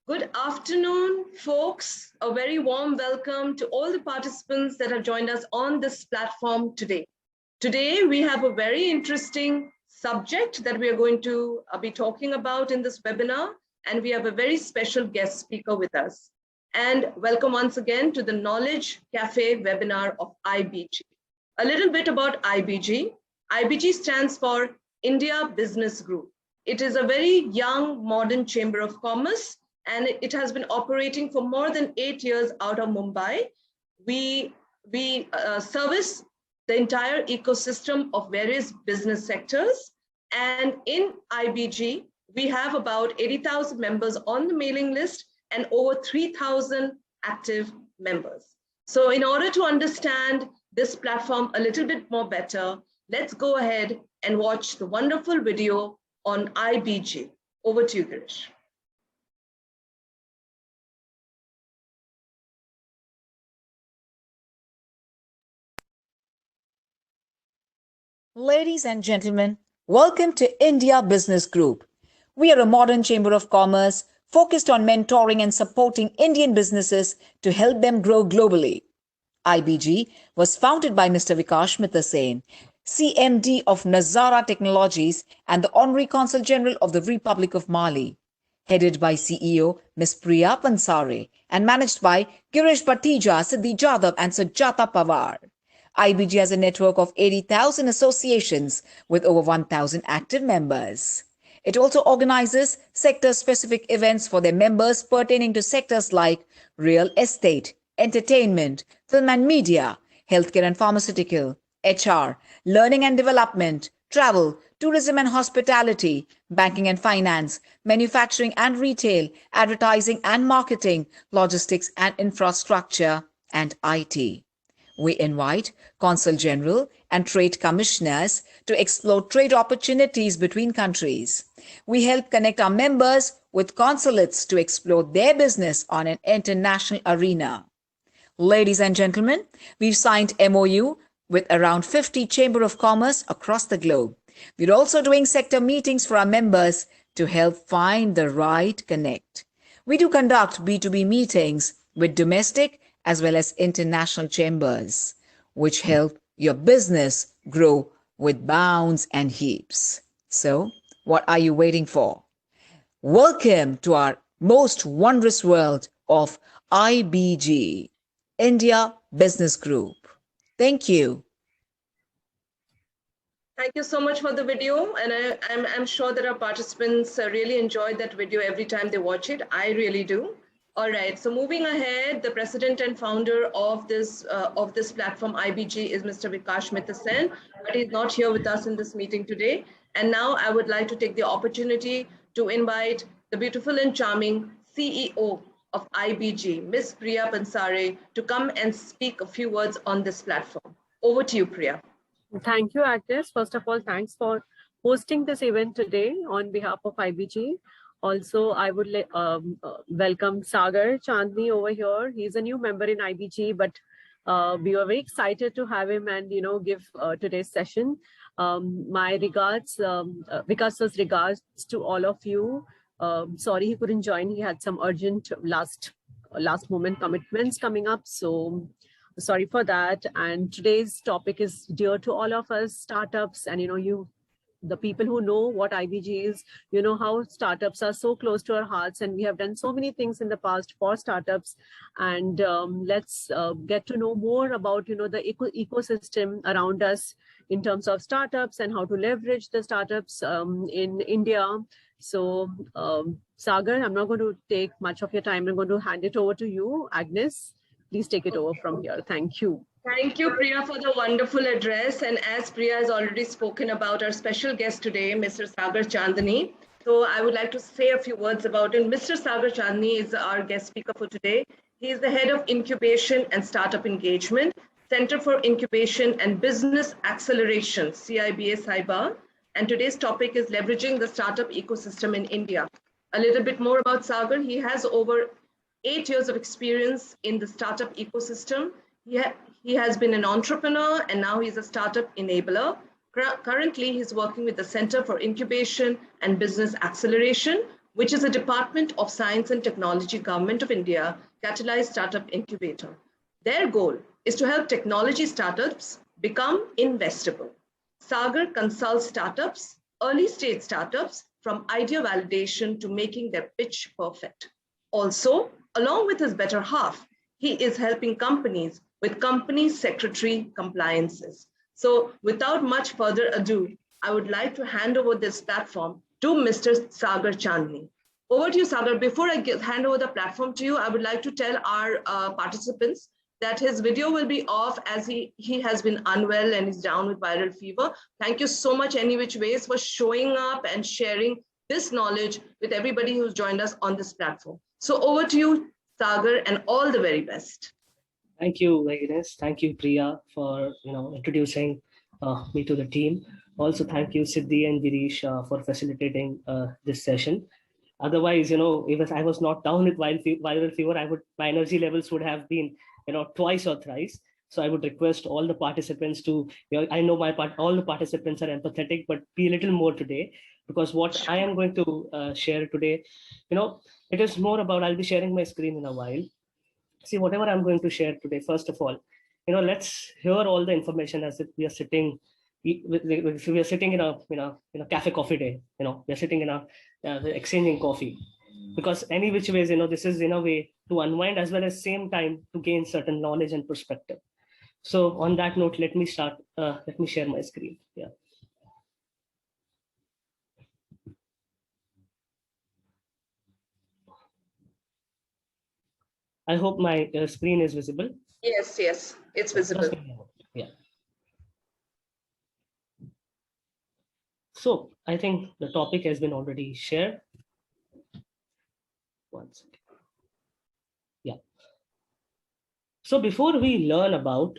Good afternoon, folks. A very warm welcome to all the participants that have joined us on this platform today. Today, we have a very interesting subject that we are going to be talking about in this webinar, and we have a very special guest speaker with us. And welcome once again to the Knowledge Cafe webinar of IBG. A little bit about IBG. IBG stands for India Business Group. It is a very young, modern chamber of commerce, and it has been operating for more than 8 years out of Mumbai. We service the entire ecosystem of various business sectors. And in IBG, we have about 80,000 members on the mailing list and over 3,000 active members. So in order to understand this platform a little bit more better, let's go ahead and watch the wonderful video on IBG. Over to you, Girish. Ladies and gentlemen, welcome to India Business Group. We are a modern chamber of commerce focused on mentoring and supporting Indian businesses to help them grow globally. IBG was founded by Mr. Vikash Mithasane, CMD of Nazara Technologies and the Honorary Consul General of the Republic of Mali, headed by CEO Ms. Priya Pansare and managed by Girish Bhattija, Siddhi Jadhav and Sujata Pawar. IBG has a network of 80,000 associations with over 1,000 active members. It also organizes sector-specific events for their members pertaining to sectors like real estate, entertainment, film and media, healthcare and pharmaceutical, HR, learning and development, travel, tourism and hospitality, banking and finance, manufacturing and retail, advertising and marketing, logistics and infrastructure, and IT. We invite Consul General and Trade Commissioners to explore trade opportunities between countries. We help connect our members with consulates to explore their business on an international arena. Ladies and gentlemen, we've signed MOU with around 50 Chamber of Commerce across the globe. We're also doing sector meetings for our members to help find the right connect. We do conduct B2B meetings with domestic as well as international chambers, which help your business grow with bounds and heaps. So, what are you waiting for? Welcome to our most wondrous world of IBG, India Business Group. Thank you. Thank you so much for the video, and I'm sure that our participants really enjoyed that video every time they watch it. I really do. All right, so moving ahead, the president and founder of this platform, IBG, is Mr. Vikash Mithasane, but he's not here with us in this meeting today. And now I would like to take the opportunity to invite the beautiful and charming CEO of IBG, Ms. Priya Pansare, to come and speak a few words on this platform. Over to you, Priya. Thank you, Agnes. First of all, thanks for hosting this event today on behalf of IBG. Also, I would welcome Sagar Chandni over here. He's a new member in IBG, but we were very excited to have him and give today's session. My regards, Vikas's regards to all of you. Sorry he couldn't join. He had some urgent last moment commitments coming up. So sorry for that. And today's topic is dear to all of us, startups, and the people who know what IBG is, how startups are so close to our hearts, and we have done so many things in the past for startups. And let's get to know more about, the ecosystem around us in terms of startups and how to leverage the startups in India. So Sagar, I'm not going to take much of your time. I'm going to hand it over to you. Agnes, please take it over from here. Thank you. Thank you, Priya, for the wonderful address. And as Priya has already spoken about our special guest today, Mr. Sagar Chandni. So I would like to say a few words about him. Mr. Sagar Chandni is our guest speaker for today. He is the head of Incubation and Startup Engagement, Center for Incubation and Business Acceleration, CIBA Saiba. And today's topic is leveraging the startup ecosystem in India. A little bit more about Sagar. He has over 8 years of experience in the startup ecosystem. He has been an entrepreneur and now he's a startup enabler. Currently, he's working with the Center for Incubation and Business Acceleration, which is a Department of Science and Technology, Government of India, catalyzed startup incubator. Their goal is to help technology startups become investable. Sagar consults startups, early stage startups, from idea validation to making their pitch perfect. Also, along with his better half, he is helping companies with company secretary compliances. So without much further ado, I would like to hand over this platform to Mr. Sagar Chandni. Over to you, Sagar. Before I hand over the platform to you, I would like to tell our participants that his video will be off as he has been unwell and is down with viral fever. Thank you so much, any which ways, for showing up and sharing this knowledge with everybody who's joined us on this platform. So over to you, Sagar, and all the very best. Thank you, Agnes. Thank you, Priya, for introducing me to the team. Also, thank you, Siddhi and Girish, for facilitating this session. Otherwise, if I was not down with viral fever, my energy levels would have been, twice or thrice. So I would request all the participants to, I know all the participants are empathetic, but be a little more today, because what I am going to share today, it is more about, I'll be sharing my screen in a while. See, whatever I'm going to share today, first of all, let's hear all the information as if we are sitting. If we are sitting in a cafe coffee day, we're sitting in a exchanging coffee, because any which ways, this is in a way to unwind as well as same time to gain certain knowledge and perspective. So on that note, let me start. Let me share my screen. Yeah. I hope my screen is visible. Yes, it's visible. Yeah. So I think the topic has been already shared. One second. Yeah. So before we learn about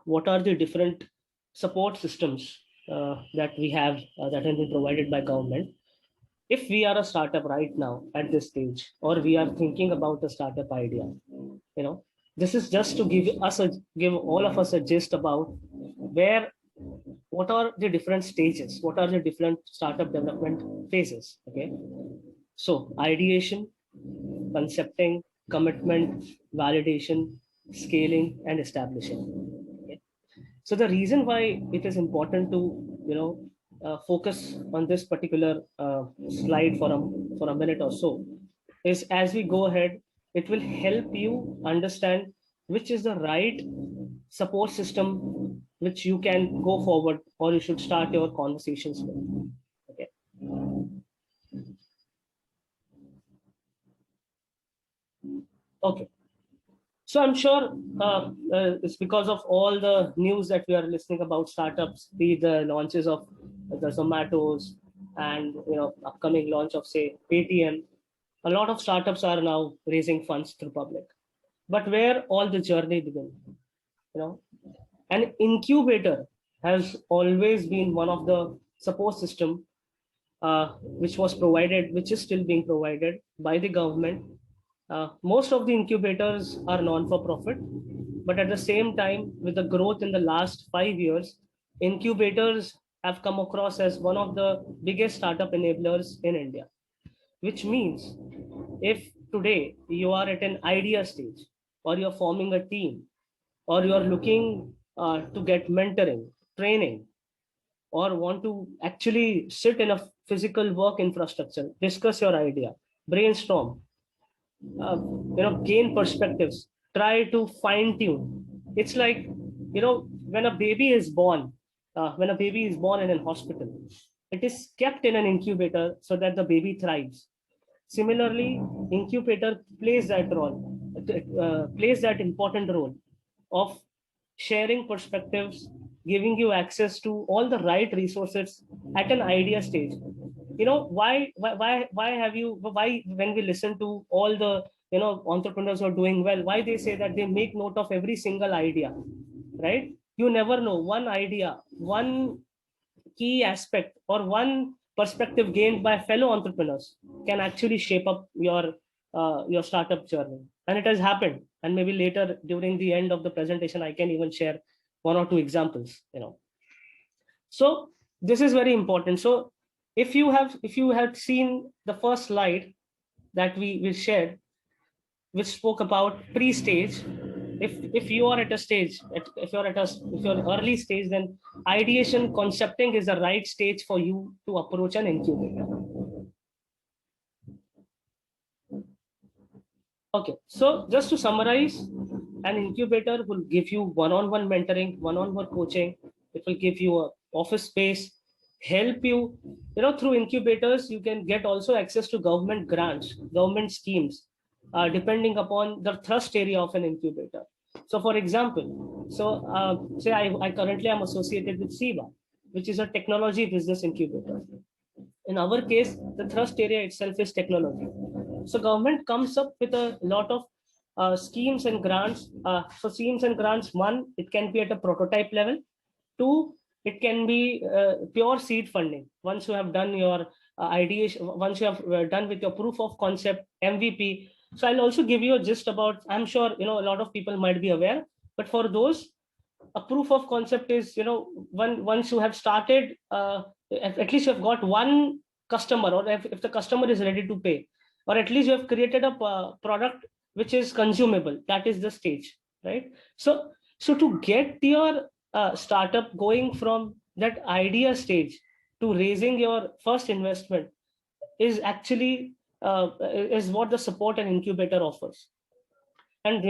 what are the different support systems that we have that have been provided by government, if we are a startup right now at this stage, or we are thinking about a startup idea, this is just to give all of us a gist about what are the different stages, what are the different startup development phases. Okay, so ideation, concepting, commitment, validation, scaling, and establishing. Okay. So the reason why it is important to focus on this particular slide for a minute or so is, as we go ahead, it will help you understand which is the right support system which you can go forward or you should start your conversations with. Okay. Okay. So I'm sure it's because of all the news that we are listening about startups, be the launches of the Zomatos and upcoming launch of, say, Paytm. A lot of startups are now raising funds through public. But where all the journey began, an incubator has always been one of the support system which was provided, which is still being provided by the government. Most of the incubators are non-for-profit, but at the same time, with the growth in the last 5 years, incubators have come across as one of the biggest startup enablers in India, which means if today you are at an idea stage, or you're forming a team, or you're looking to get mentoring, training, or want to actually sit in a physical work infrastructure, discuss your idea, brainstorm, gain perspectives, try to fine tune. It's like, when a baby is born in a hospital, it is kept in an incubator so that the baby thrives. Similarly, incubator plays that role, plays that important role of sharing perspectives, giving you access to all the right resources at an idea stage. Why when we listen to all the entrepreneurs who are doing well, why they say that they make note of every single idea, right? You never know, one idea, one key aspect, or one perspective gained by fellow entrepreneurs can actually shape up your startup journey. And it has happened, and maybe later during the end of the presentation I can even share one or two examples. So this is very important. So if you have seen the first slide, that we shared, which spoke about pre-stage. If you are at a stage, if you're early stage, then ideation concepting is the right stage for you to approach an incubator. Okay, so just to summarize, an incubator will give you one-on-one mentoring, one-on-one coaching. It will give you a office space, help you. Through incubators, you can get also access to government grants, government schemes, depending upon the thrust area of an incubator. So, for example, say I currently am associated with SIVA, which is a technology business incubator. In our case, the thrust area itself is technology. So government comes up with a lot of schemes and grants. So schemes and grants, one, it can be at a prototype level. Two, it can be pure seed funding. Once you have done your ideation, once you have done with your proof of concept, MVP. So I'll also give you a gist about, I'm sure, a lot of people might be aware, but for those, a proof of concept is, once you have started, at least you have got one customer, or if the customer is ready to pay, or at least you have created a product which is consumable. That is the stage, right? So to get your startup going from that idea stage to raising your first investment is actually is what the support and incubator offers. And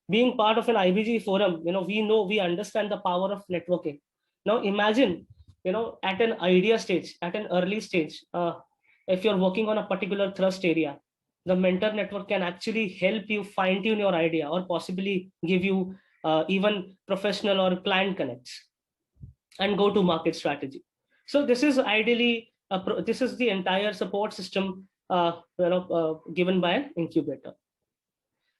being part of an IBG forum, we understand the power of networking. Now imagine, at an idea stage, at an early stage, if you're working on a particular thrust area, the mentor network can actually help you fine tune your idea, or possibly give you even professional or client connects and go to market strategy. So this is ideally this is the entire support system given by an incubator.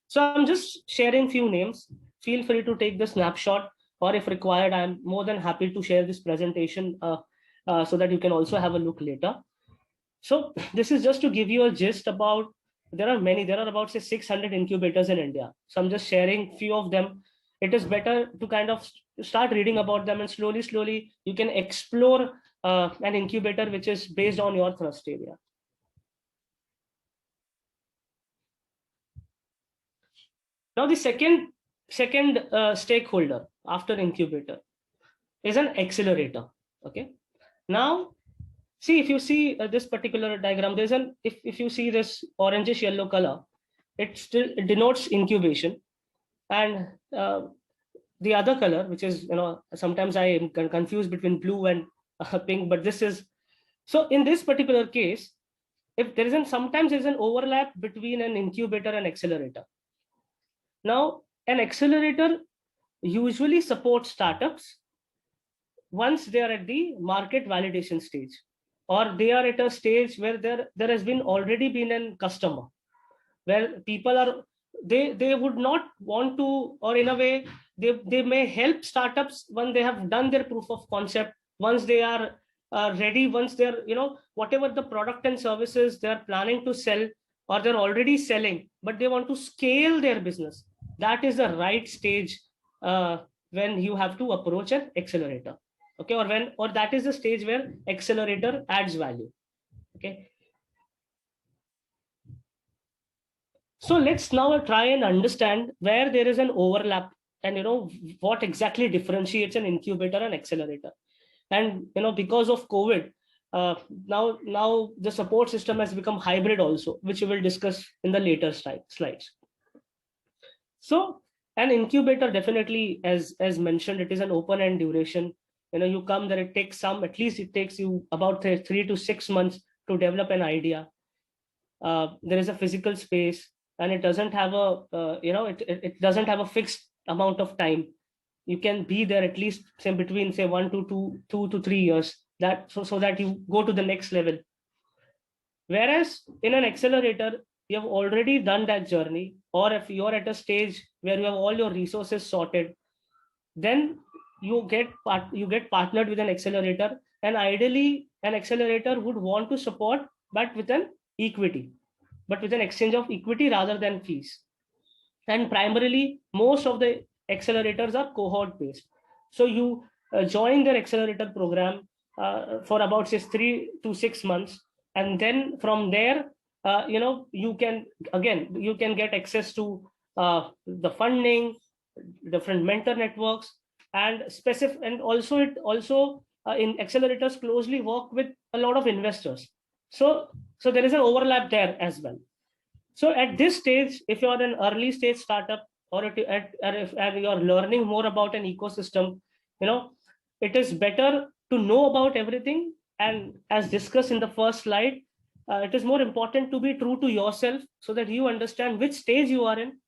So I'm just sharing few names. Feel free to take the snapshot, or if required, I'm more than happy to share this presentation so that you can also have a look later. So this is just to give you a gist about, there are about say 600 incubators in India. So I'm just sharing few of them. It is better to kind of start reading about them, and slowly you can explore an incubator which is based on your thrust area. Now the second stakeholder after incubator is an accelerator. Okay. Now, see, if you see this particular diagram, there's if you see this orangish yellow color, it denotes incubation, and the other color, which is, sometimes I am confused between blue and pink, but this is, so in this particular case, if there isn't, sometimes there's an overlap between an incubator and accelerator. Now, an accelerator usually supports startups once they are at the market validation stage, or they are at a stage where there has been already been a customer, where people are, they would not want to, or in a way, they may help startups when they have done their proof of concept, once they are ready, once they're, whatever the product and services they're planning to sell, or they're already selling, but they want to scale their business. That is the right stage when you have to approach an accelerator. Okay, or that is the stage where accelerator adds value. Okay. So let's now try and understand where there is an overlap, and what exactly differentiates an incubator and accelerator. And because of COVID, now the support system has become hybrid also, which we will discuss in the later slides. So an incubator, definitely, as mentioned, it is an open-end duration. You come there, at least it takes you about 3 to 6 months to develop an idea. There is a physical space, and it doesn't have it doesn't have a fixed amount of time. You can be there at least between 1 to 2 to 3 years, that so that you go to the next level. Whereas in an accelerator, you have already done that journey, or if you're at a stage where you have all your resources sorted, then you get partnered with an accelerator, and ideally an accelerator would want to support, but with an exchange of equity rather than fees. And primarily, most of the accelerators are cohort based. So you join their accelerator program for about 3 to 6 months, and then from there you can get access to the funding, different mentor networks, and specific, and also it also in accelerators closely work with a lot of investors. So there is an overlap there as well. So at this stage, if you're an early stage startup, or if you're learning more about an ecosystem, it is better to know about everything. And as discussed in the first slide, it is more important to be true to yourself so that you understand which stage you are in.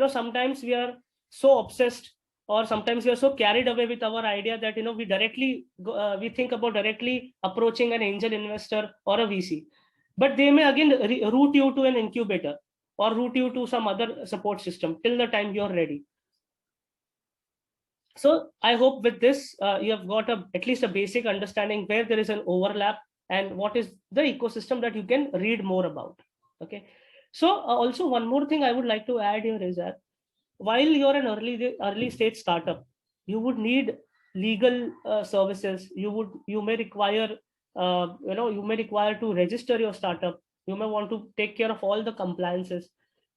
Sometimes we are so obsessed, or sometimes we are so carried away with our idea that we think about directly approaching an angel investor or a VC, but they may again route you to an incubator or route you to some other support system till the time you're ready. So I hope with this you have got at least a basic understanding where there is an overlap and what is the ecosystem that you can read more about. Okay. So also one more thing I would like to add here is that while you're an early stage startup, you would need legal services. You may require to register your startup. You may want to take care of all the compliances.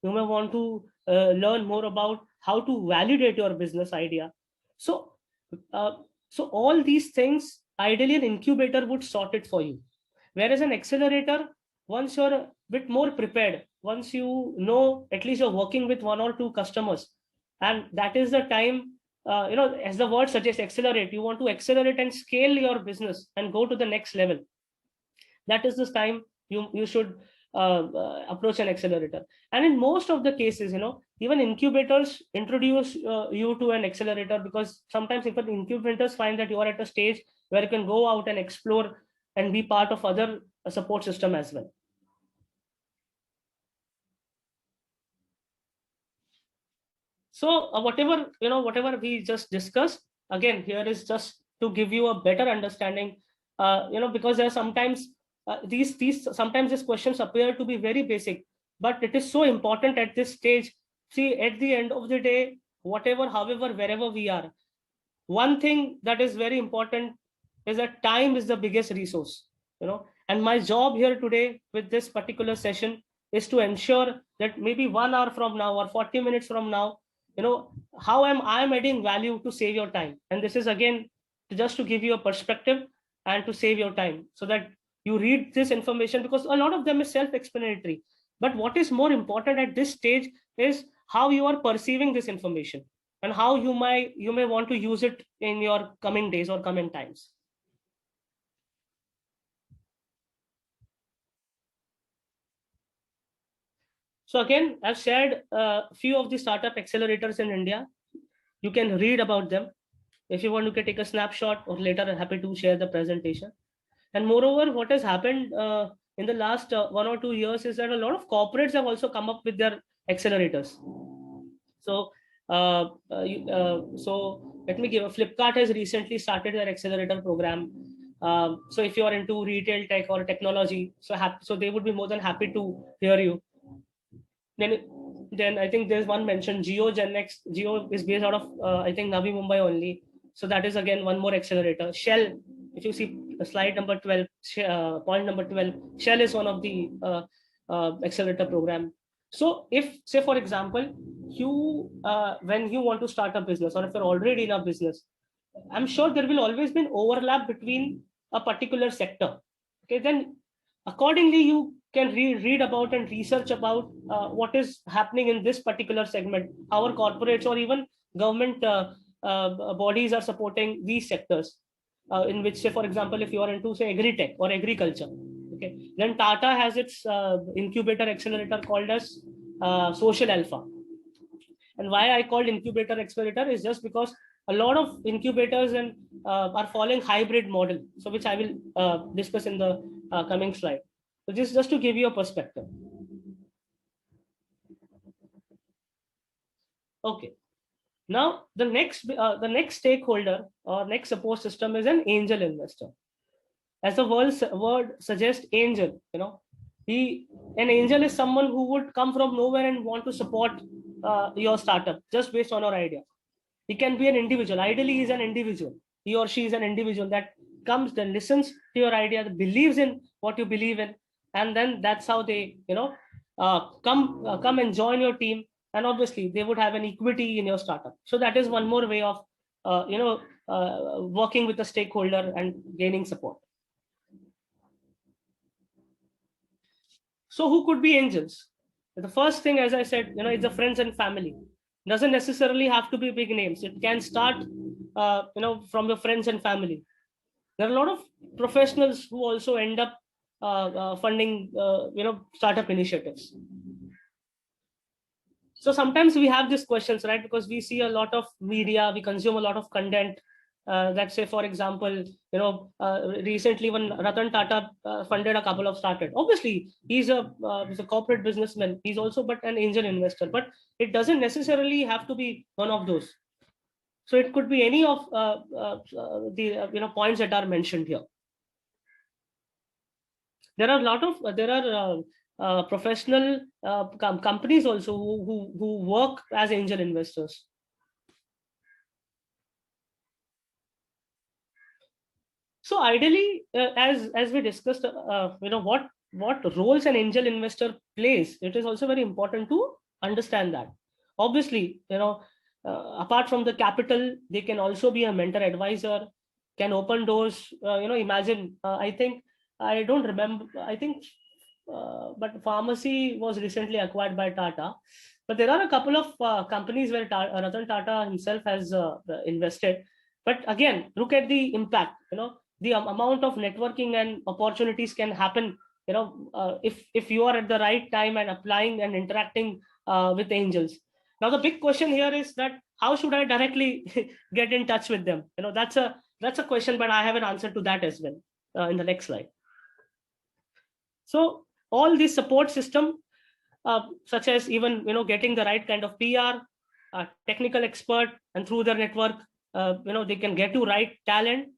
You may want to learn more about how to validate your business idea. So so all these things, ideally an incubator would sort it for you, whereas an accelerator, once you're a bit more prepared, once you know at least you're working with one or two customers, and that is the time, as the word suggests, accelerate. You want to accelerate and scale your business and go to the next level. That is this time you should approach an accelerator. And in most of the cases, even incubators introduce you to an accelerator, because sometimes if the incubators find that you are at a stage where you can go out and explore and be part of other support system as well. So whatever we just discussed, again, here is just to give you a better understanding, because there are sometimes sometimes these questions appear to be very basic, but it is so important at this stage. See, at the end of the day, however, wherever we are, one thing that is very important is that time is the biggest resource, and my job here today with this particular session is to ensure that maybe 1 hour from now or 40 minutes from now, how am I adding value to save your time. And this is again just to give you a perspective and to save your time, so that you read this information, because a lot of them is self-explanatory, but what is more important at this stage is how you are perceiving this information and how you may want to use it in your coming days or coming times. So again, I've shared a few of the startup accelerators in India. You can read about them. If you want to take a snapshot, or later I'm happy to share the presentation. And moreover, what has happened in the last 1 or 2 years is that a lot of corporates have also come up with their accelerators. So let me give a Flipkart has recently started their accelerator program. So if you are into retail tech or technology, so they would be more than happy to hear you. Then I think there's one mentioned, Geo GenX. Geo is based out of I think Navi Mumbai only. So that is again one more accelerator. Shell, if you see slide number 12, point number 12, Shell is one of the accelerator program. So if, say for example, you when you want to start a business, or if you're already in a business, I'm sure there will always be an overlap between a particular sector. Okay, then accordingly you can read about and research about what is happening in this particular segment. Our corporates or even government bodies are supporting these sectors, in which, say for example, if you are into say agri-tech or agriculture, okay, then Tata has its incubator accelerator called as Social Alpha. And why I called incubator accelerator is just because a lot of incubators and are following hybrid model, so which I will discuss in the coming slide. So this is just to give you a perspective. Okay. Now the next stakeholder or next support system is an angel investor. As the word suggests, angel, an angel is someone who would come from nowhere and want to support your startup just based on your idea. He can be an individual. Ideally, he's an individual. He or she is an individual that comes, that listens to your idea, that believes in what you believe in, and then that's how they come and join your team, and obviously they would have an equity in your startup. So that is one more way of working with a stakeholder and gaining support. So who could be angels? The first thing, as I said, it's the friends and family. Doesn't necessarily have to be big names. It can start from your friends and family. There are a lot of professionals who also end up funding startup initiatives. So sometimes we have these questions, right? Because we see a lot of media, we consume a lot of content. Let's say, for example, recently when Ratan Tata funded a couple of startups. Obviously, he's a corporate businessman. He's also but an angel investor. But it doesn't necessarily have to be one of those. So it could be any of the points that are mentioned here. There are a lot of professional companies also who work as angel investors. So ideally, as we discussed, what roles an angel investor plays, it is also very important to understand that. Obviously, apart from the capital, they can also be a mentor advisor, can open doors. Imagine, I think, I don't remember, I think, but pharmacy was recently acquired by Tata. But there are a couple of companies where Ratan Tata himself has invested. But again, look at the impact. The amount of networking and opportunities can happen. If you are at the right time and applying and interacting with angels. Now the big question here is that how should I directly get in touch with them? That's a question, but I have an answer to that as well in the next slide. So all this support system, such as even getting the right kind of PR, technical expert, and through their network, they can get you right talent,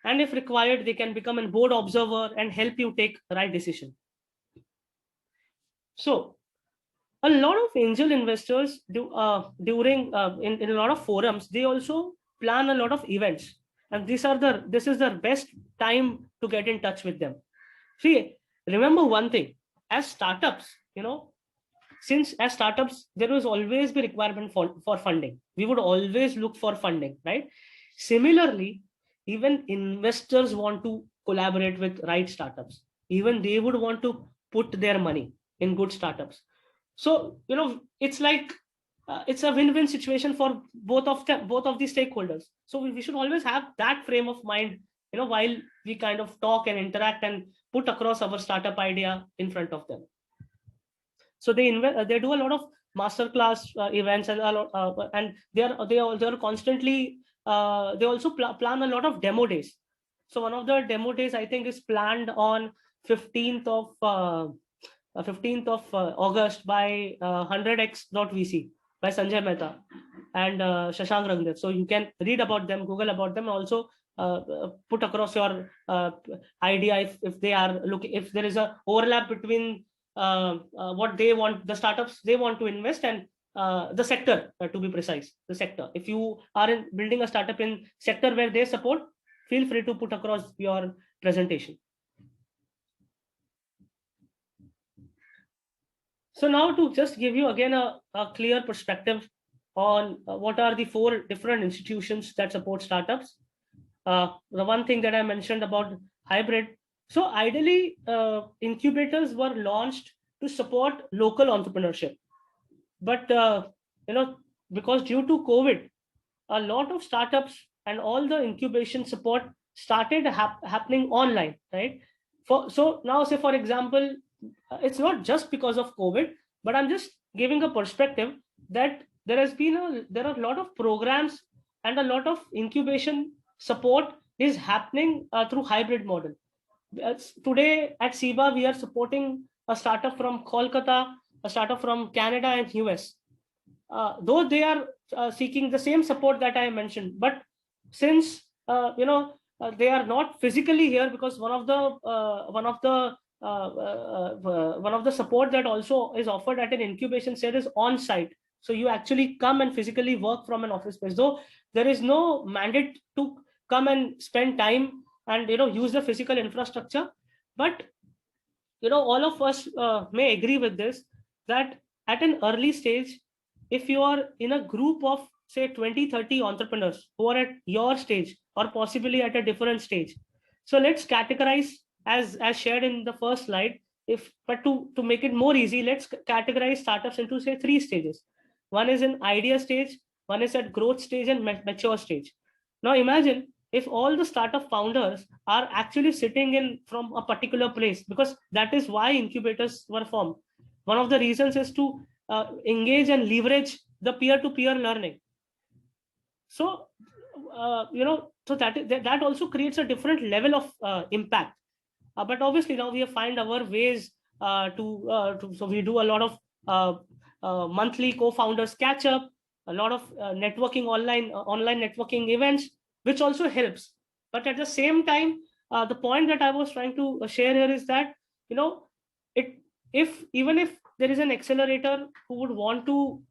and if required, they can become a board observer and help you take the right decision. So a lot of angel investors do during in a lot of forums, they also plan a lot of events, and this is the best time to get in touch with them. See, remember one thing, as startups, since as startups, there was always the requirement for funding. We would always look for funding, right? Similarly, even investors want to collaborate with right startups. Even they would want to put their money in good startups. So, it's like, it's a win-win situation for both of the stakeholders. So we should always have that frame of mind, while we kind of talk and interact and put across our startup idea in front of them. So they do a lot of masterclass events, and they are constantly they also plan a lot of demo days. So one of the demo days I think is planned on 15th of August by 100x.vc by Sanjay Mehta and Shashank Rangdev. So you can read about them, Google about them, also put across your idea if they are looking, if there is a overlap between what they want, the startups they want to invest, and the sector, to be precise, the sector. If you are building a startup in sector where they support, feel free to put across your presentation. So now to just give you again a clear perspective on what are the 4 different institutions that support startups. The one thing that I mentioned about hybrid. So ideally, incubators were launched to support local entrepreneurship. But, because due to COVID, a lot of startups and all the incubation support started happening online, right? So now, say, for example, it's not just because of COVID, but I'm just giving a perspective that there are a lot of programs and a lot of incubation support is happening through hybrid model. Today at SIBA, we are supporting a startup from Kolkata, a startup from Canada and US. Though they are seeking the same support that I mentioned, but since they are not physically here, because one of the support that also is offered at an incubation center is on site. So you actually come and physically work from an office space. Though there is no mandate to come and spend time and use the physical infrastructure, but all of us may agree with this, that at an early stage, if you are in a group of say 20-30 entrepreneurs who are at your stage or possibly at a different stage, so let's categorize as shared in the first slide. But to make it more easy, let's categorize startups into say 3 stages. One is in idea stage, one is at growth stage, and mature stage. Now imagine if all the startup founders are actually sitting in from a particular place, because that is why incubators were formed. One of the reasons is to engage and leverage the peer-to-peer learning. So so that also creates a different level of impact. But obviously now we have find our ways so we do a lot of monthly co-founders catch up, a lot of networking online networking events, which also helps. But at the same time, the point that I was trying to share here is that it if even if there is an accelerator who would want to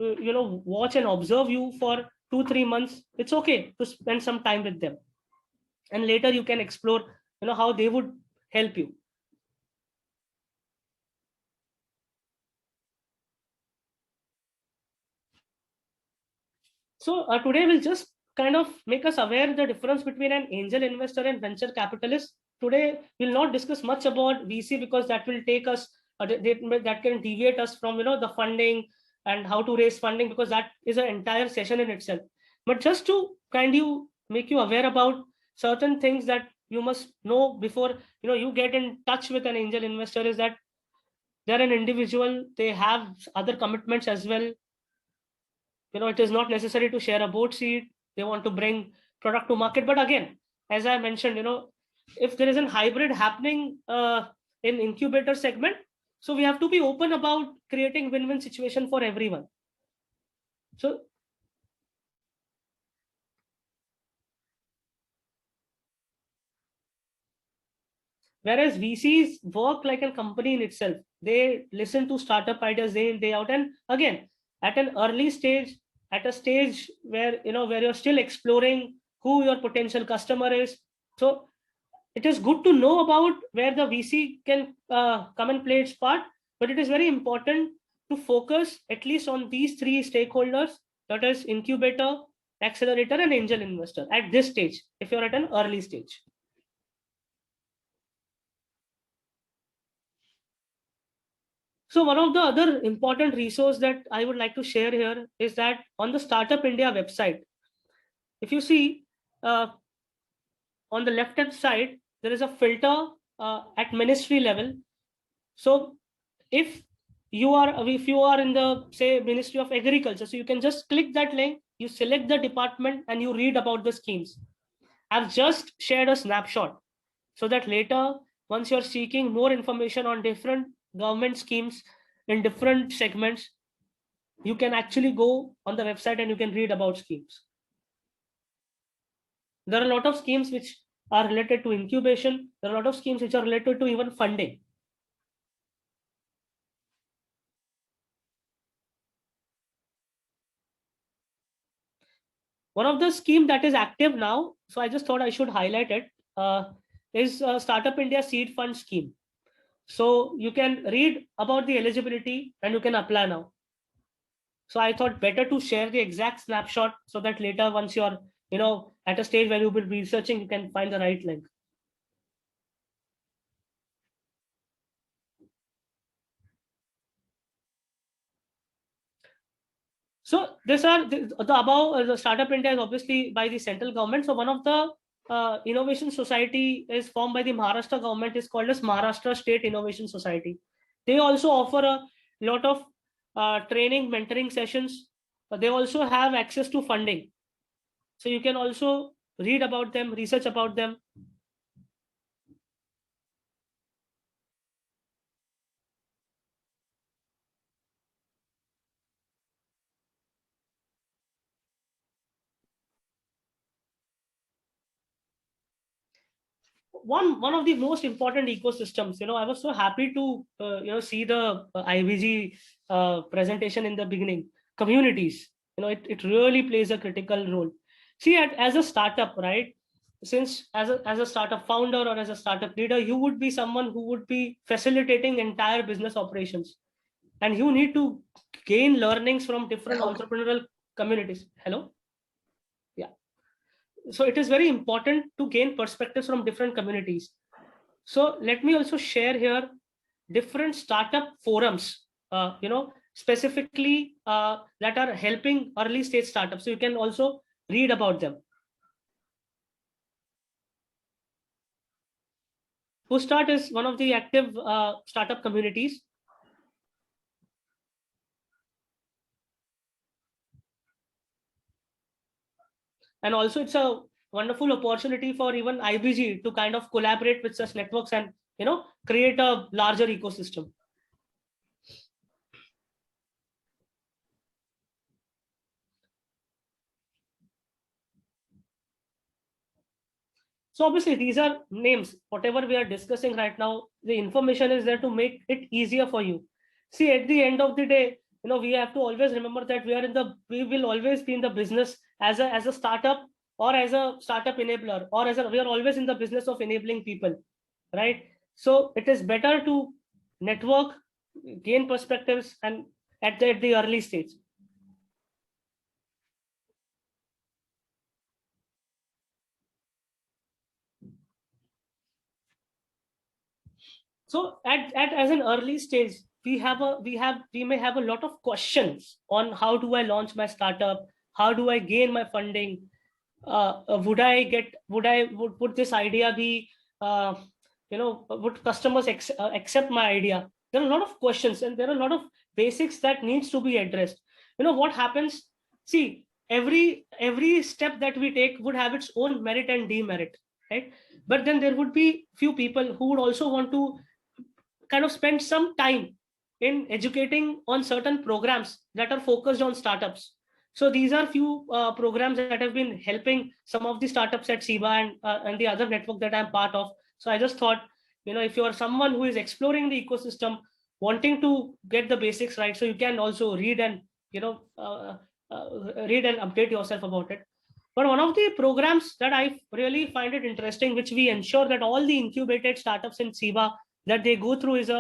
watch and observe you for 2-3 months, it's okay to spend some time with them, and later you can explore how they would help you. So today we'll just kind of make us aware the difference between an angel investor and venture capitalist. Today we'll not discuss much about VC because that will take us that can deviate us from the funding and how to raise funding, because that is an entire session in itself. But just to make you aware about certain things that you must know before you get in touch with an angel investor, is that they're an individual, they have other commitments as well. It is not necessary to share a board seat. They want to bring product to market. But again, as I mentioned, if there is a hybrid happening in incubator segment, so we have to be open about creating win-win situation for everyone. So whereas VCs work like a company in itself, they listen to startup ideas day in, day out. And again, at an early stage, at a stage where where you're still exploring who your potential customer is, so it is good to know about where the VC can come and play its part. But it is very important to focus at least on these 3 stakeholders, that is incubator, accelerator, and angel investor at this stage, if you're at an early stage. So one of the other important resource that I would like to share here is that on the Startup India website, if you see on the left hand side, there is a filter at ministry level. So if you are in the say Ministry of Agriculture, so you can just click that link, you select the department, and you read about the schemes. I've just shared a snapshot so that later, once you're seeking more information on different government schemes in different segments, you can actually go on the website and you can read about schemes. There are a lot of schemes which are related to incubation. There are a lot of schemes which are related to even funding. One of the scheme that is active now, so I just thought I should highlight it, is Startup India Seed Fund Scheme. So you can read about the eligibility and you can apply now. So I thought better to share the exact snapshot so that later, once you're at a stage where you will be researching, you can find the right link. So these are the above. The Startup India is obviously by the central government. So one of the innovation society is formed by the Maharashtra government, is called as Maharashtra State Innovation Society. They also offer a lot of training, mentoring sessions. They also have access to funding. So you can also read about them, research about them. One of the most important ecosystems, I was so happy to see the IBG presentation in the beginning. Communities, it really plays a critical role. See, as a startup, right, since as a startup founder or as a startup leader, you would be someone who would be facilitating entire business operations, and you need to gain learnings from different entrepreneurial communities. Hello? Yeah. So it is very important to gain perspectives from different communities. So let me also share here different startup forums, specifically that are helping early stage startups. So you can also read about them. Pushstart is one of the active startup communities. And also it's a wonderful opportunity for even IBG to kind of collaborate with such networks and create a larger ecosystem. So obviously these are names. Whatever we are discussing right now, the information is there to make it easier for you. See, at the end of the day, we have to always remember that we will always be in the business as a startup, or as a startup enabler, or we are always in the business of enabling people, right? So it is better to network, gain perspectives, and at the early stage. So as an early stage, we may have a lot of questions on how do I launch my startup, how do I gain my funding, would this idea be, would customers accept my idea? There are a lot of questions, and there are a lot of basics that needs to be addressed. What happens? See, every step that we take would have its own merit and demerit, right? But then there would be few people who would also want to kind of spend some time in educating on certain programs that are focused on startups. So these are few programs that have been helping some of the startups at SIBA and the other network that I'm part of. So I just thought, if you are someone who is exploring the ecosystem, wanting to get the basics right, so you can also read and read and update yourself about it. But one of the programs that I really find it interesting, which we ensure that all the incubated startups in SIBA that they go through, is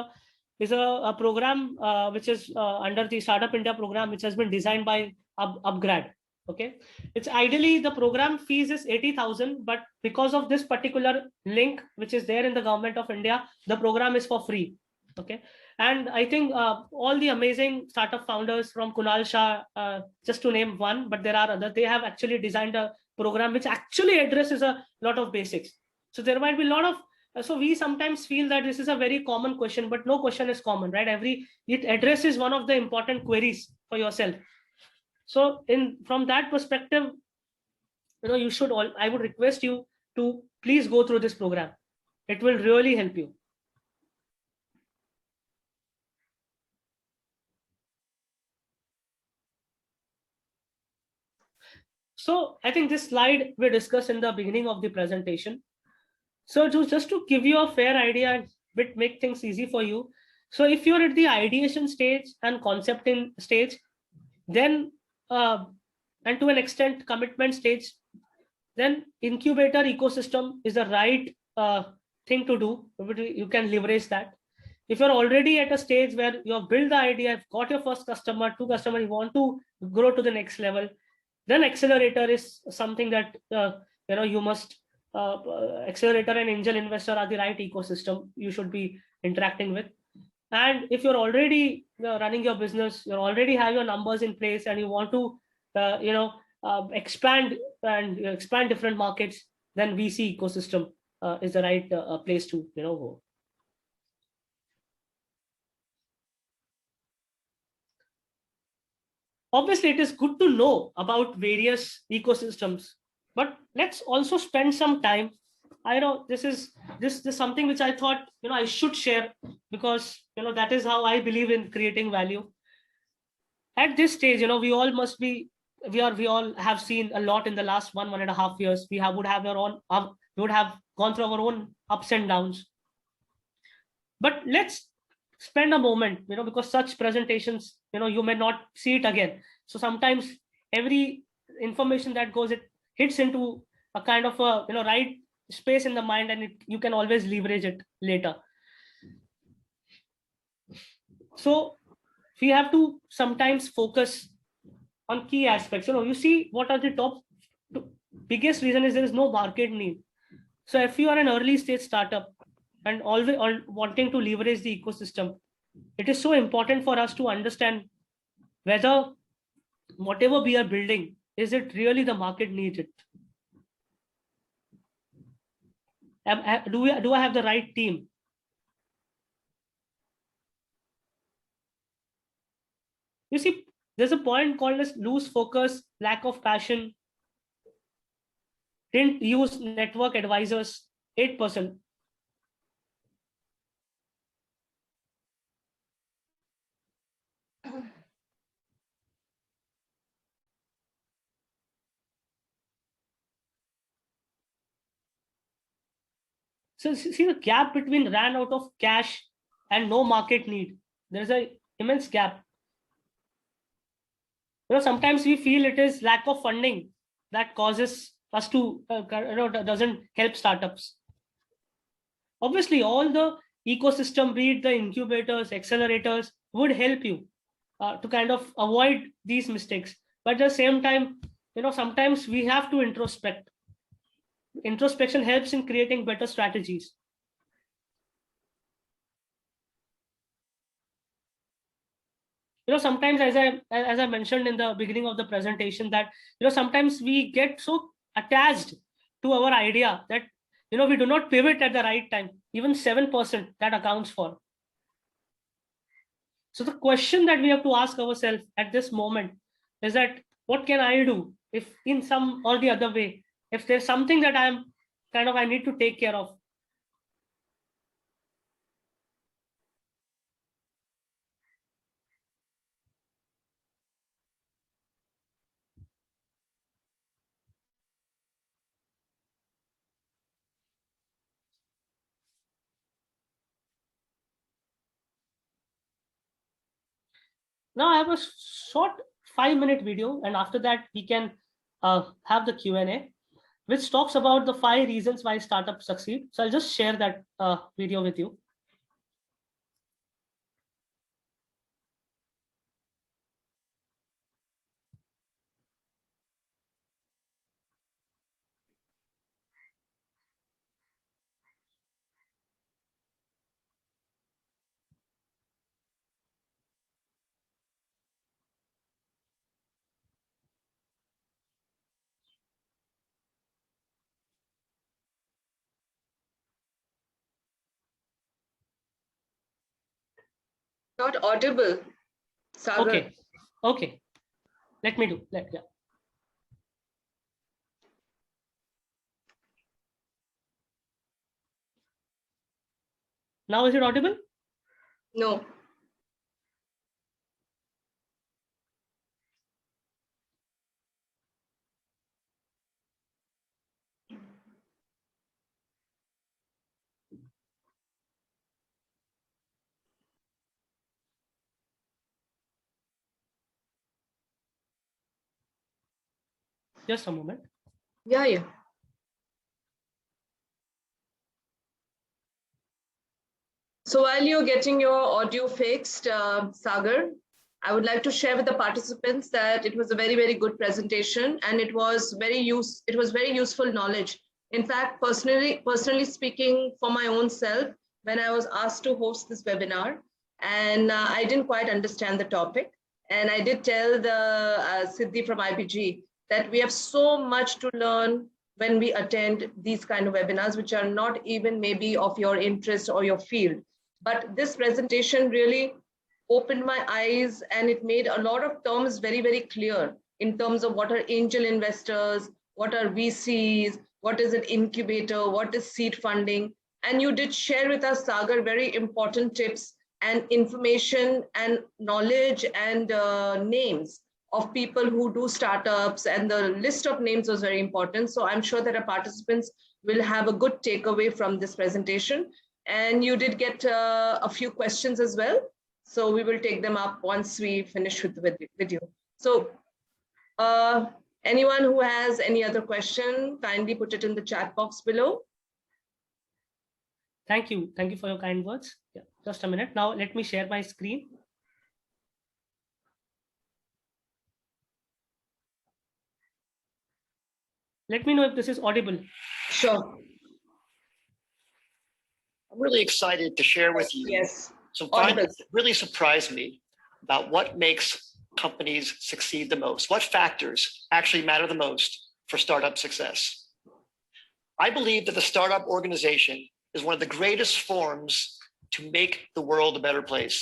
a program which is under the Startup India program, which has been designed by Upgrad. Okay, it's ideally the program fees is 80,000, but because of this particular link which is there in the Government of India, the program is for free. Okay, and I think all the amazing startup founders from Kunal Shah, just to name one, but there are others, they have actually designed a program which actually addresses a lot of basics. So there might be a lot of so we sometimes feel that this is a very common question, but no question is common, right? It addresses one of the important queries for yourself. So from that perspective, I would request you to please go through this program. It will really help you. So I think this slide we discussed in the beginning of the presentation. So just to give you a fair idea and make things easy for you. So if you're at the ideation stage and concepting stage, then and to an extent commitment stage, then incubator ecosystem is the right thing to do. You can leverage that. If you're already at a stage where you have built the idea, you've got your first customer, 2 customers, you want to grow to the next level, then accelerator is something that you must accelerator and angel investor are the right ecosystem you should be interacting with. And if you're already running your business, you already have your numbers in place, and you want to expand different markets, then VC ecosystem is the right place to go. Obviously, it is good to know about various ecosystems, but let's also spend some time. I know this is something which I thought I should share, because that is how I believe in creating value. At this stage, we all must be we all have seen a lot in the last 1.5 years. We would have gone through our own ups and downs. But let's spend a moment, because such presentations, you may not see it again. So sometimes every information that goes, it hits into a kind of a right space in the mind, and you can always leverage it later. So we have to sometimes focus on key aspects. You see what are the top biggest reason is there is no market need. So if you are an early stage startup and always wanting to leverage the ecosystem, it is so important for us to understand whether whatever we are building, is it really the market needs it? Do I have the right team? You see, there's a point called as loose focus, lack of passion, didn't use network advisors, 8%. So see the gap between ran out of cash and no market need. There's an immense gap. Sometimes we feel it is lack of funding that causes us to doesn't help startups. Obviously, all the ecosystem, be it the incubators, accelerators, would help you to kind of avoid these mistakes. But at the same time, sometimes we have to introspect. Introspection helps in creating better strategies. Sometimes, as I mentioned in the beginning of the presentation, that sometimes we get so attached to our idea that we do not pivot at the right time. Even 7% that accounts for. So the question that we have to ask ourselves at this moment is that what can I do if in some or the other way, if there's something that I need to take care of. Now I have a short 5-minute video, and after that we can have the Q&A, which talks about the 5 reasons why startups succeed. So I'll just share that video with you. Not audible. Sagar. Okay. Let me do. Yeah. Now is it audible? No. Just a moment. Yeah. So while you're getting your audio fixed, Sagar, I would like to share with the participants that it was a very, very good presentation, and it was very useful knowledge. In fact, personally speaking, for my own self, when I was asked to host this webinar, and I didn't quite understand the topic, and I did tell the Siddhi from IBG that we have so much to learn when we attend these kind of webinars, which are not even maybe of your interest or your field. But this presentation really opened my eyes, and it made a lot of terms very, very clear in terms of what are angel investors, what are VCs, what is an incubator, what is seed funding. And you did share with us, Sagar, very important tips and information and knowledge and names of people who do startups, and the list of names was very important. So I'm sure that our participants will have a good takeaway from this presentation. And you did get a few questions as well. So we will take them up once we finish with the video. So Anyone who has any other question, kindly put it in the chat box below. Thank you. Thank you for your kind words. Yeah, just a minute. Now, let me share my screen. Let me know if this is audible. Sure. I'm really excited to share with you Yes. some Audible. findings that really surprised me about what makes companies succeed the most. What factors actually matter the most for startup success? I believe that the startup organization is one of the greatest forms to make the world a better place.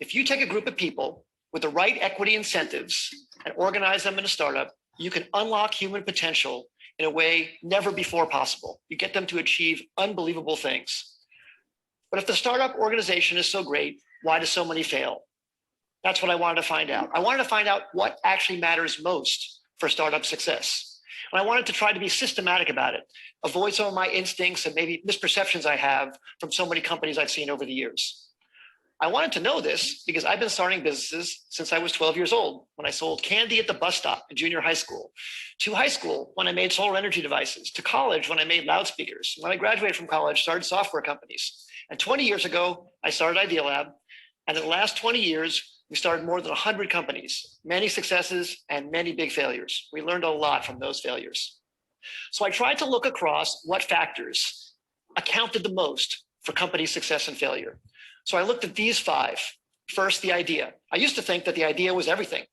If you take a group of people with the right equity incentives and organize them in a startup, you can unlock human potential in a way never before possible. You get them to achieve unbelievable things. But if the startup organization is so great, why do so many fail? That's what I wanted to find out. I wanted to find out what actually matters most for startup success. And I wanted to try to be systematic about it, avoid some of my instincts and maybe misperceptions I have from so many companies I've seen over the years. I wanted to know this because I've been starting businesses since I was 12 years old, when I sold candy at the bus stop in junior high school, to high school when I made solar energy devices, to college when I made loudspeakers. When I graduated from college, started software companies. And 20 years ago, I started Idea Lab. And in the last 20 years, we started more than 100 companies, many successes and many big failures. We learned a lot from those failures. So I tried to look across what factors accounted the most for company success and failure. So I looked at these 5. First, the idea. I used to think that the idea was everything.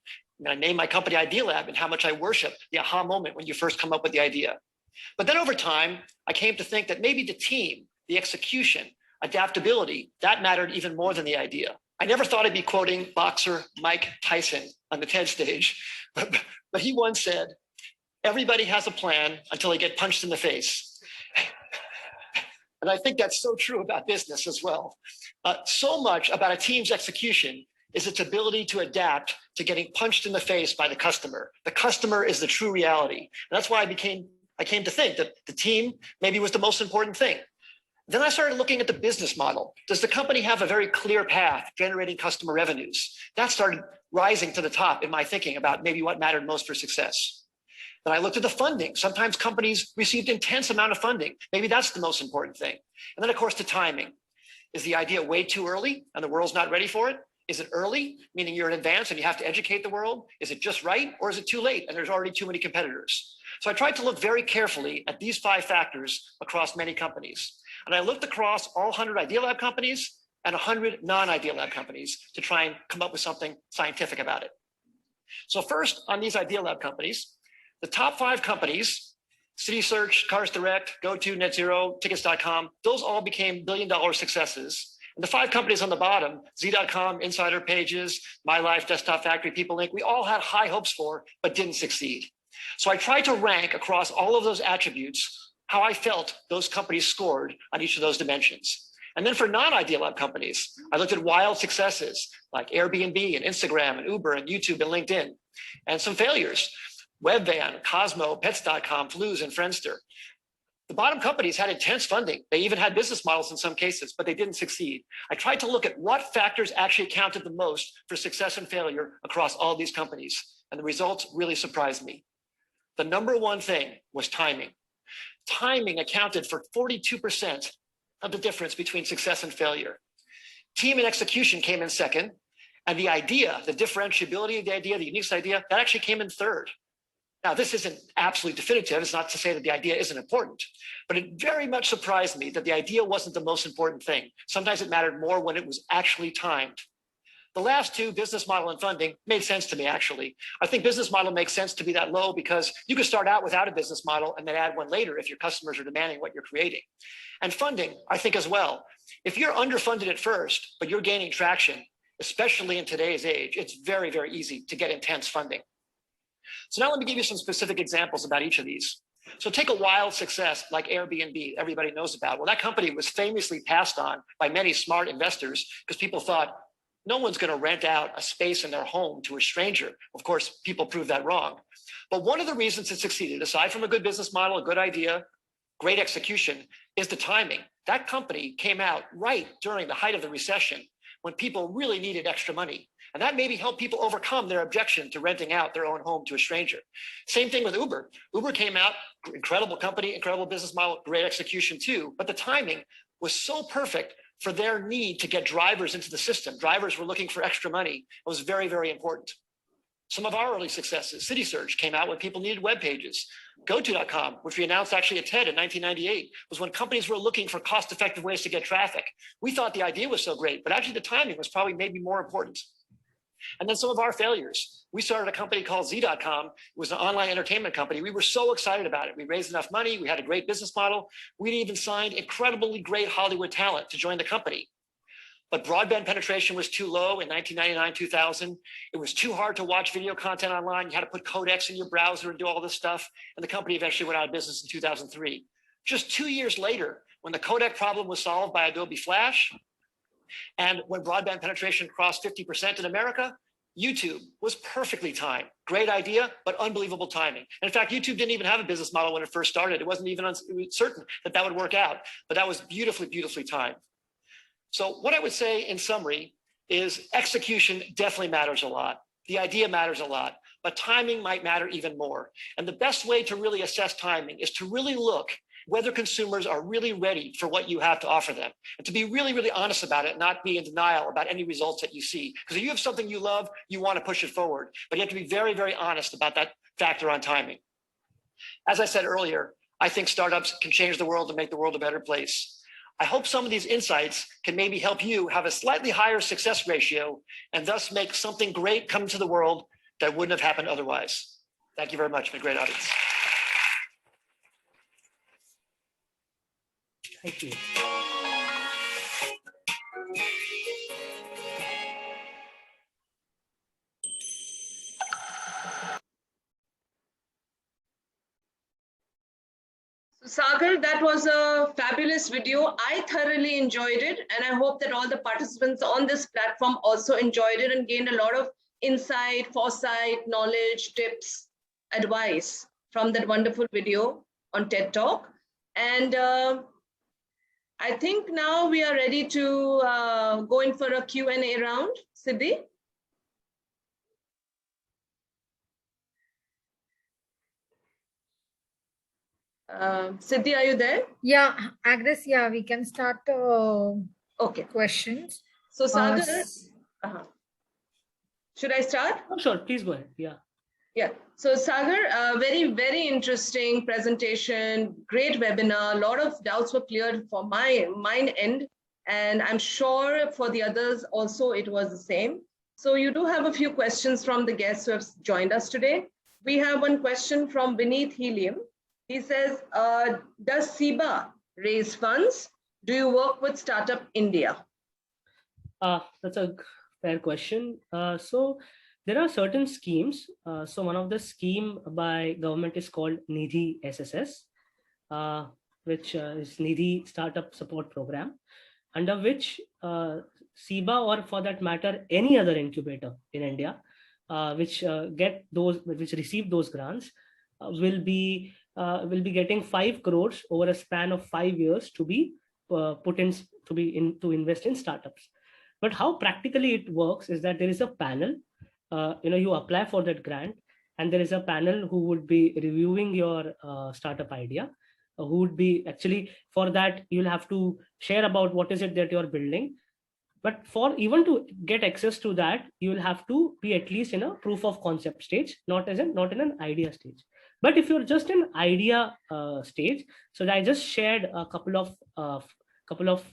I named my company Idea Lab, and how much I worship the aha moment when you first come up with the idea. But then over time, I came to think that maybe the team, the execution, adaptability, that mattered even more than the idea. I never thought I'd be quoting boxer Mike Tyson on the TED stage, but he once said, "Everybody has a plan until they get punched in the face." And I think that's so true about business as well. So much about a team's execution is its ability to adapt to getting punched in the face by the customer. The customer is the true reality. And that's why I came to think that the team maybe was the most important thing. Then I started looking at the business model. Does the company have a very clear path generating customer revenues? That started rising to the top in my thinking about maybe what mattered most for success. Then I looked at the funding. Sometimes companies received intense amount of funding. Maybe that's the most important thing. And then, of course, the timing. Is the idea way too early and the world's not ready for it? Is it early, meaning you're in advance and you have to educate the world? Is it just right, or is it too late and there's already too many competitors? So I tried to look very carefully at these 5 factors across many companies. And I looked across all 100 Idea Lab companies and 100 non-Idea Lab companies to try and come up with something scientific about it. So first, on these Idea Lab companies, the top 5 companies, CitySearch, Cars Direct, GoTo, NetZero, Tickets.com, those all became billion-dollar successes. And the 5 companies on the bottom, Z.com, Insider Pages, MyLife, Desktop Factory, People Inc., we all had high hopes for, but didn't succeed. So I tried to rank across all of those attributes how I felt those companies scored on each of those dimensions. And then for non-Idea Lab companies, I looked at wild successes like Airbnb and Instagram and Uber and YouTube and LinkedIn, and some failures. Webvan, Cosmo, Pets.com, Flues, and Friendster. The bottom companies had intense funding. They even had business models in some cases, but they didn't succeed. I tried to look at what factors actually accounted the most for success and failure across all these companies, and the results really surprised me. The number one thing was timing. Timing accounted for 42% of the difference between success and failure. Team and execution came in second, and the idea, the differentiability of the idea, the unique idea, that actually came in third. Now, this isn't absolutely definitive. It's not to say that the idea isn't important, but it very much surprised me that the idea wasn't the most important thing. Sometimes it mattered more when it was actually timed. The last 2, business model and funding, made sense to me, actually. I think business model makes sense to be that low because you can start out without a business model and then add one later if your customers are demanding what you're creating. And funding, I think as well. If you're underfunded at first, but you're gaining traction, especially in today's age, it's very, very easy to get intense funding. So now let me give you some specific examples about each of these. So take a wild success like Airbnb, everybody knows about. Well, that company was famously passed on by many smart investors because people thought, no one's going to rent out a space in their home to a stranger. Of course, people proved that wrong. But one of the reasons it succeeded, aside from a good business model, a good idea, great execution, is the timing. That company came out right during the height of the recession when people really needed extra money. And that maybe helped people overcome their objection to renting out their own home to a stranger. Same thing with Uber. Uber came out, incredible company, incredible business model, great execution too, but the timing was so perfect for their need to get drivers into the system. Drivers were looking for extra money. It was very, very important. Some of our early successes, CitySearch came out when people needed web pages. GoTo.com, which we announced actually at TED in 1998, was when companies were looking for cost-effective ways to get traffic. We thought the idea was so great, but actually the timing was probably maybe more important. And then some of our failures. We started a company called Z.com. It was an online entertainment company. We were so excited about it. We raised enough money. We had a great business model. We'd even signed incredibly great Hollywood talent to join the company. But broadband penetration was too low in 1999, 2000. It was too hard to watch video content online. You had to put codecs in your browser and do all this stuff. And the company eventually went out of business in 2003. Just 2 years later, when the codec problem was solved by Adobe Flash, and when broadband penetration crossed 50% in America, YouTube was perfectly timed. Great idea, but unbelievable timing. And in fact, YouTube didn't even have a business model when it first started. It wasn't even certain that that would work out, but that was beautifully, beautifully timed. So what I would say in summary is execution definitely matters a lot. The idea matters a lot, but timing might matter even more. And the best way to really assess timing is to really look whether consumers are really ready for what you have to offer them, and to be really, really honest about it, not be in denial about any results that you see. Because if you have something you love, you want to push it forward, but you have to be very, very honest about that factor on timing. As I said earlier, I think startups can change the world and make the world a better place. I hope some of these insights can maybe help you have a slightly higher success ratio and thus make something great come to the world that wouldn't have happened otherwise. Thank you very much. It's been a great audience. Thank you. So Sagar, that was a fabulous video. I thoroughly enjoyed it, and I hope that all the participants on this platform also enjoyed it and gained a lot of insight, foresight, knowledge, tips, advice from that wonderful video on TED Talk. And I think now we are ready to go in for a Q&A round. Siddhi? Siddhi, are you there? Yeah, Agnes, yeah, we can start Okay. questions. So Sagar, should I start? Oh, sure, please go ahead. Yeah. Yeah. So Sagar, very, very interesting presentation, great webinar. A lot of doubts were cleared for mine end, and I'm sure for the others also it was the same. So you do have a few questions from the guests who have joined us today. We have one question from Vineet Helium. He says, does SIBA raise funds? Do you work with Startup India? That's a fair question. So there are certain schemes. So one of the scheme by government is called Nidhi SSS, which is Nidhi Startup Support Program, under which SIBA, or for that matter, any other incubator in India, which receive those grants, will be getting 5 crores over a span of 5 years to be to invest in startups. But how practically it works is that there is a panel. You apply for that grant, and there is a panel who would be reviewing your startup idea. Who would be actually, for that you'll have to share about what is it that you're building. But for even to get access to that, you will have to be at least in a proof of concept stage, not in an idea stage. But if you're just in idea stage, so I just shared a couple of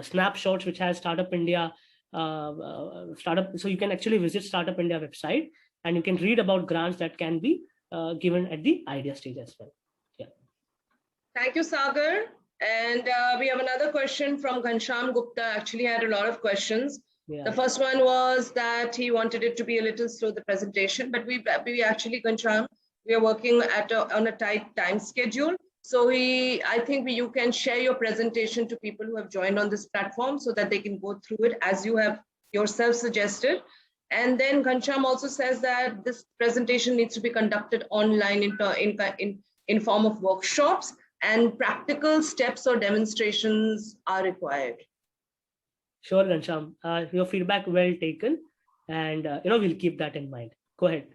snapshots which has Startup India startup. So you can actually visit Startup India website and you can read about grants that can be given at the idea stage as well. Yeah. Thank you, Sagar. And we have another question from Ghanshyam Gupta. Actually had a lot of questions. Yeah. The first one was that he wanted it to be a little slow, the presentation, but we actually, Ghanshyam, we are working on a tight time schedule. So I think you can share your presentation to people who have joined on this platform so that they can go through it as you have yourself suggested. And then Ghanshyam also says that this presentation needs to be conducted online in form of workshops, and practical steps or demonstrations are required. Sure, Ghanshyam. Your feedback well taken, and we'll keep that in mind. Go ahead.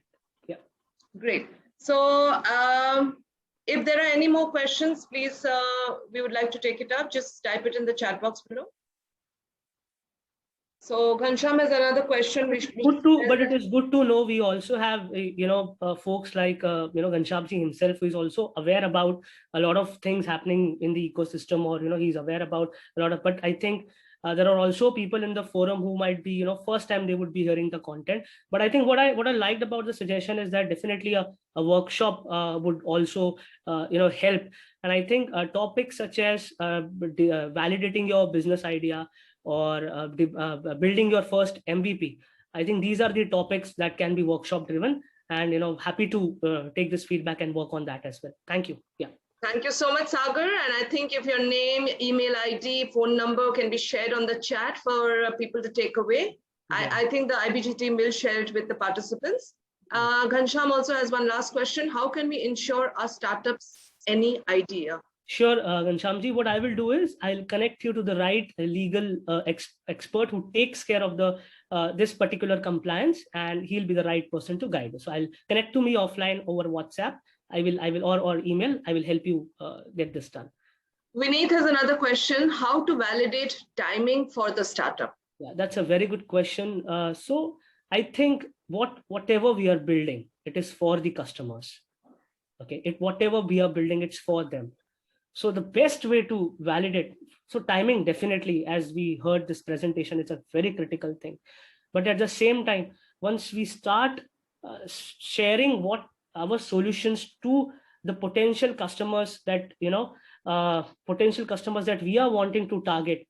Yeah. Great. So if there are any more questions, please, we would like to take it up. Just type it in the chat box below. So Ghanshyam has another question. But it is good to know we also have folks like Ghanshyamji himself, who is also aware about a lot of things happening in the ecosystem, or he's aware about a lot of. But I think there are also people in the forum who might be first time they would be hearing the content. But I think what I liked about the suggestion is that definitely a workshop would also help. And I think topics such as validating your business idea, or building your first MVP. I think these are the topics that can be workshop driven, and happy to take this feedback and work on that as well. Thank you. Yeah. Thank you so much, Sagar. And I think if your name, email ID, phone number can be shared on the chat for people to take away. Yeah. I think the IBG team will share it with the participants. Ghanshyam also has one last question. How can we ensure our startups any idea? Sure, Ghanshyamji, what I will do is I'll connect you to the right legal expert who takes care of the this particular compliance, and he'll be the right person to guide you. So I'll connect to me offline over WhatsApp. I will or email. I will help you get this done. Vineet has another question: how to validate timing for the startup? Yeah, that's a very good question. So I think whatever we are building, it is for the customers. Okay, whatever we are building, it's for them. So the best way to validate, so timing definitely, as we heard this presentation, it's a very critical thing. But at the same time, once we start sharing what our solutions to the potential customers that, potential customers that we are wanting to target,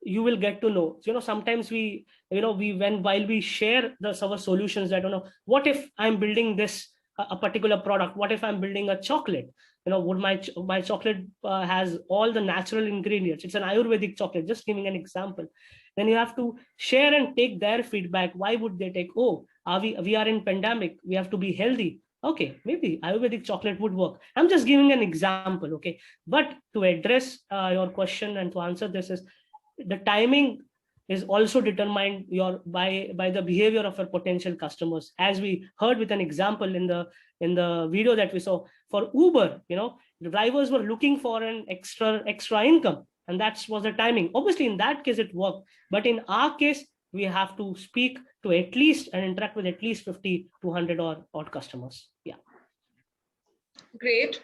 you will get to know. Sometimes while we share our solutions, that, what if I'm building this, a particular product, what if I'm building a chocolate? Would my chocolate has all the natural ingredients. It's an Ayurvedic chocolate, just giving an example. Then you have to share and take their feedback. Why would they take, we are in pandemic, we have to be healthy. Okay, maybe Ayurvedic chocolate would work. I'm just giving an example, okay? But to address your question and to answer this is, the timing is also determined by the behavior of our potential customers. As we heard with an example in the video that we saw for Uber, the drivers were looking for an extra income, and that was the timing. Obviously, in that case, it worked. But in our case, we have to speak to at least and interact with at least 50 to 100 odd customers. Yeah. Great.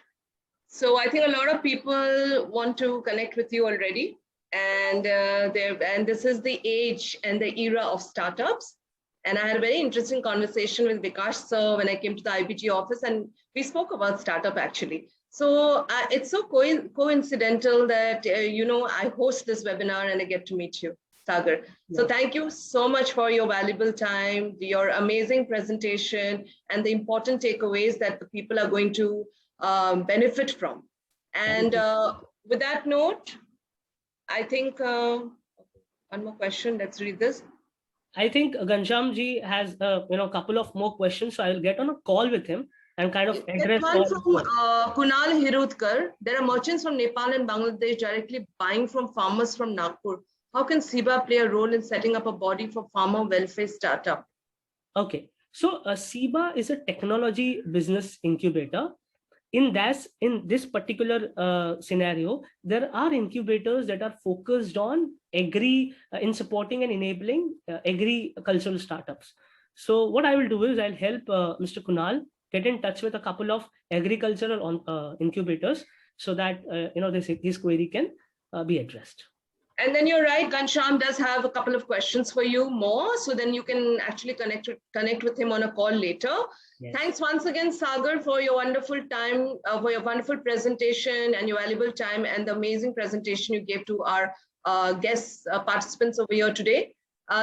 So I think a lot of people want to connect with you already. And this is the age and the era of startups. And I had a very interesting conversation with Vikash sir when I came to the IBG office, and we spoke about startup actually. So it's so coincidental that, I host this webinar and I get to meet you, Sagar. Yeah. So thank you so much for your valuable time, your amazing presentation, and the important takeaways that the people are going to benefit from. And with that note, I think one more question. Let's read this. I think Ghanshyamji has a couple of more questions, so I will get on a call with him and kind of address. One from Kunal Hirutkar. There are merchants from Nepal and Bangladesh directly buying from farmers from Nagpur. How can SEBA play a role in setting up a body for farmer welfare startup? Okay, so SEBA is a technology business incubator. In this particular scenario, there are incubators that are focused on in supporting and enabling agricultural startups. So what I will do is I'll help Mr. Kunal get in touch with a couple of agricultural incubators so that his query can be addressed. And then you're right, Ghanshyam does have a couple of questions for you more. So then you can actually connect with him on a call later. Yes. Thanks once again, Sagar, for your wonderful time, for your wonderful presentation and your valuable time and the amazing presentation you gave to our guest participants over here today.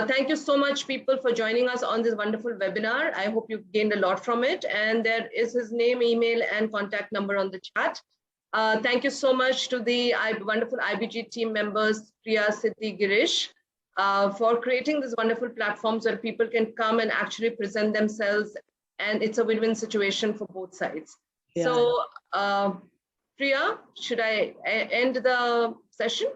Thank you so much, people, for joining us on this wonderful webinar. I hope you gained a lot from it. And there is his name, email, and contact number on the chat. Thank you so much to the wonderful IBG team members, Priya, Siddhi, Girish, for creating this wonderful platforms where people can come and actually present themselves, and it's a win-win situation for both sides. Yeah. So, Priya, should I end the session?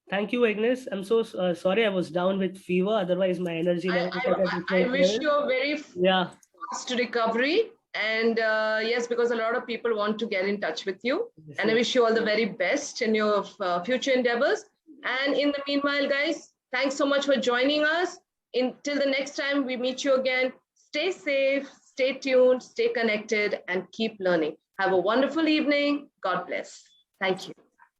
Thank you, Agnes. I'm so sorry I was down with fever. Otherwise, my energy level. I wish you a very yeah fast recovery. And yes, because a lot of people want to get in touch with you. And I wish you all the very best in your future endeavors. And in the meanwhile, guys, thanks so much for joining us. Until the next time we meet you again, stay safe, stay tuned, stay connected, and keep learning. Have a wonderful evening. God bless. Thank you.